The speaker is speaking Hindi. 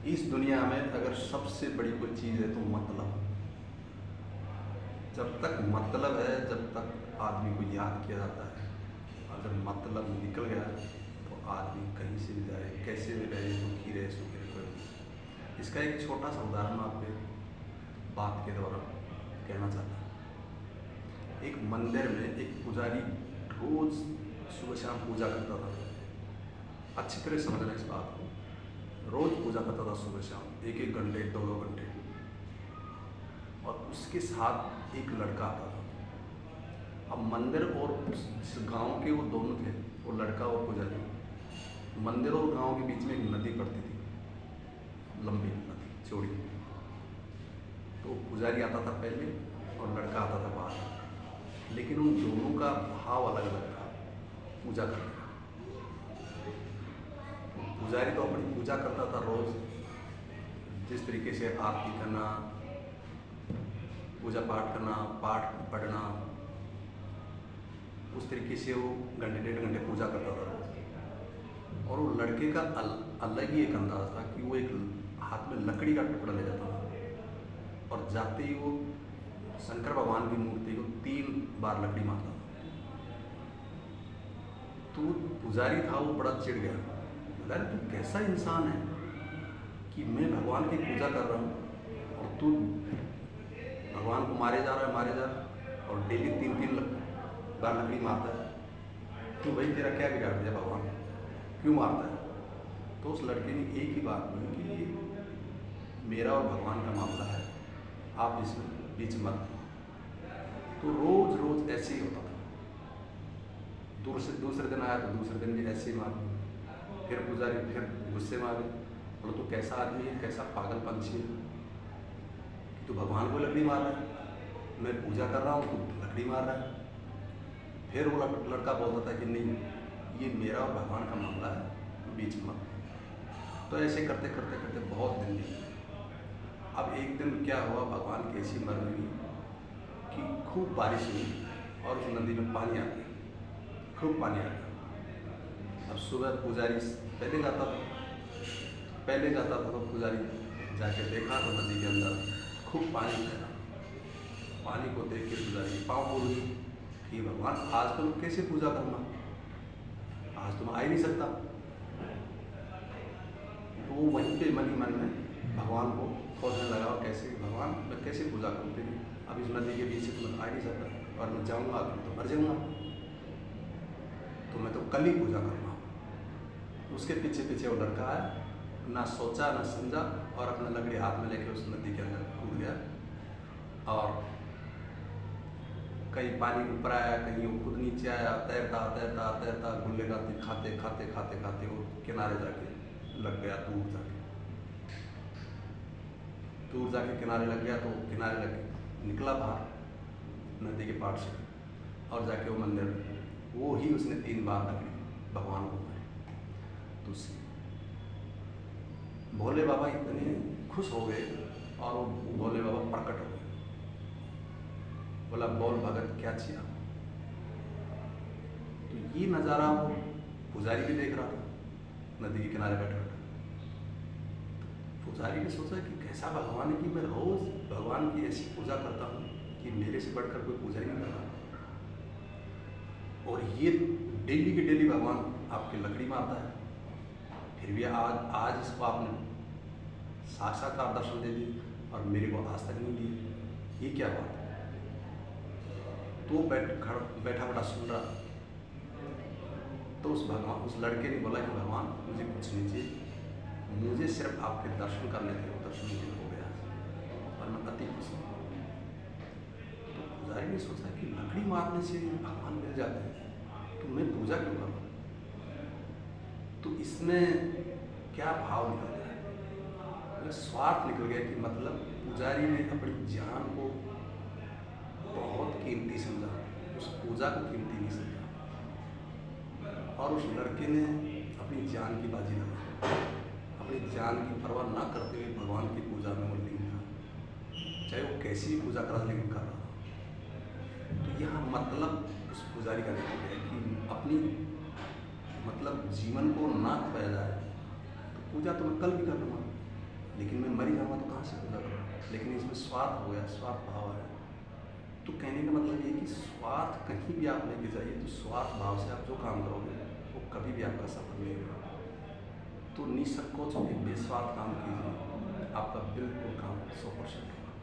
इस दुनिया में अगर सबसे बड़ी कोई चीज़ है तो मतलब। जब तक मतलब है, जब तक आदमी को याद किया जाता है, और जब मतलब निकल गया तो आदमी कहीं से भी जाए, कैसे भी रहे, दुखी रहे, सुखी रहे, कोई नहीं। इसका एक छोटा सा उदाहरण आपके बात के द्वारा कहना चाहता हूँ। एक मंदिर में एक पुजारी रोज सुबह शाम पूजा करता था। अच्छी तरह समझना इस बात को। रोज पूजा करता था सुबह शाम, एक एक घंटे, दो दो घंटे। और उसके साथ एक लड़का आता था। अब मंदिर और उस गांव के वो दोनों थे, वो लड़का और पुजारी। मंदिर और गांव के बीच में एक नदी पड़ती थी, लंबी नदी, चौड़ी। तो पुजारी आता था पहले और लड़का आता था बाद। लेकिन उन दोनों का भाव अलग अलग था पूजा करने का। पुजारी तो अपनी पूजा करता था रोज, जिस तरीके से आरती करना, पूजा पाठ करना, पाठ पढ़ना, उस तरीके से वो घंटे डेढ़ घंटे पूजा करता था रोज। और वो लड़के का अलग ही एक अंदाज था कि वो एक हाथ में लकड़ी का टुकड़ा ले जाता था और जाते ही वो शंकर भगवान की मूर्ति को 3 बार लकड़ी मारता था। तो पुजारी था, वो बड़ा चिढ़ गया। बोला, तू कैसा इंसान है कि मैं भगवान की पूजा कर रहा हूँ और तू भगवान को मारे जा रहा है और डेली 3 बार लकड़ी मारता है। तो भाई तेरा क्या बिगाड़ दिया भगवान, क्यों मारता है? तो उस लड़के ने एक ही बात बोली कि ये मेरा और भगवान का मामला है, आप इसमें बीच मत। तो रोज रोज ऐसे ही होता था। दूसरे दिन आया तो दूसरे दिन भी ऐसे ही मारे। फिर पुजारी फिर गुस्से में आ गए, बोलो तो कैसा आदमी है, कैसा पागल पंछी है कि तू भगवान को लकड़ी मार रहा है, मैं पूजा कर रहा हूँ तू लकड़ी मार रहा है। फिर वो लड़का बोलता था कि नहीं, ये मेरा और भगवान का मामला है, बीच में। तो ऐसे करते करते करते बहुत दिन बीते। अब एक दिन क्या हुआ, भगवान की ऐसी मर्जी हुई कि खूब बारिश हुई और उस नदी में पानी आ गया, खूब पानी आ गया। अब सुबह पुजारी पहले जाता था तो पुजारी जाके देखा तो नदी के अंदर खूब पानी था। पानी को देख के पुजारी पाँव बोल गई कि भगवान आज तुम कैसे पूजा करना, आज तुम आ ही नहीं सकता। तो वो वहीं पे मन ही मन में भगवान को खोजने लगा, और कैसे भगवान मैं कैसे पूजा करूँ तेरी, अब इस नदी के बीच से तो मैं आ ही नहीं सकता, और मैं जाऊँगा तो मर जाऊँगा, तो मैं तो कल ही पूजा करूँगा। उसके पीछे पीछे वो लड़का आया, ना सोचा ना समझा, और अपना लकड़ी हाथ में लेके उस नदी के अंदर कूद गया। और कहीं पानी ऊपर आया, कहीं वो खुद नीचे आया, तैरता तैरता तैरता गुल्ले खाते खाते खाते खाते खाते वो किनारे जाके लग गया। दूर जाके किनारे लग गया। तो किनारे लग के निकला बाहर नदी के पार से, और जाके वो मंदिर में वो ही उसने 3 बार लकड़ी भगवान को मारी। तो भोले बाबा इतने खुश हो गए और वो भोले बाबा प्रकट हो गए। बोला, बोल भगत क्या चाहिए? तो ये नज़ारा वो पुजारी भी देख रहा था, नदी के किनारे बैठा बैठा। पुजारी ने सोचा कि कैसा भगवान है कि मैं रोज भगवान की ऐसी पूजा करता हूँ कि मेरे से बढ़कर कोई पूजा ही नहीं कर रहा, और ये डेली के डेली भगवान आपके लकड़ी मारता है, फिर भी आज इसको आपने साक्षात्कार दर्शन दे दी और मेरे को आज तक नहीं दिए, ये क्या बात है? तो बैठा बैठा सुन रहा। तो उस लड़के ने बोला कि भगवान मुझे कुछ नहीं चाहिए, मुझे सिर्फ आपके दर्शन करने थे, वो दर्शन मुझे हो गया और मैं अति खुश हूँ। तो पुजारी ने सोचा कि लकड़ी मारने से भगवान मिल जाते हैं, तो मैं पूजा क्यों करूँ? तो इसमें क्या भाव निकल गया, स्वार्थ निकल गया कि मतलब पुजारी ने अपनी जान को बहुत कीमती समझा, उस पूजा को कीमती नहीं समझा, और उस लड़के ने अपनी जान की बाजी लगाई। अपनी जान की परवाह ना करते हुए भगवान की पूजा में वो लीन था, चाहे वो कैसी भी पूजा करा, लेकिन कर रहा था। तो यहाँ मतलब उस पुजारी का निकल गया कि अपनी मतलब जीवन को ना खोया जाए, तो पूजा तो मैं कल भी कर लूँगा, लेकिन मैं मर ही जाऊँगा तो कहाँ से पूजा करूँ। लेकिन इसमें स्वार्थ हो गया, स्वार्थ भाव है। तो कहने का मतलब ये है कि स्वार्थ कहीं भी आप लेके जाइए तो स्वार्थ भाव से आप जो काम करोगे वो कभी भी आपका सफल नहीं होगा। तो निसंकोच एक बेस्वार्थ काम कीजिए, आपका बिल्कुल काम 100% होगा।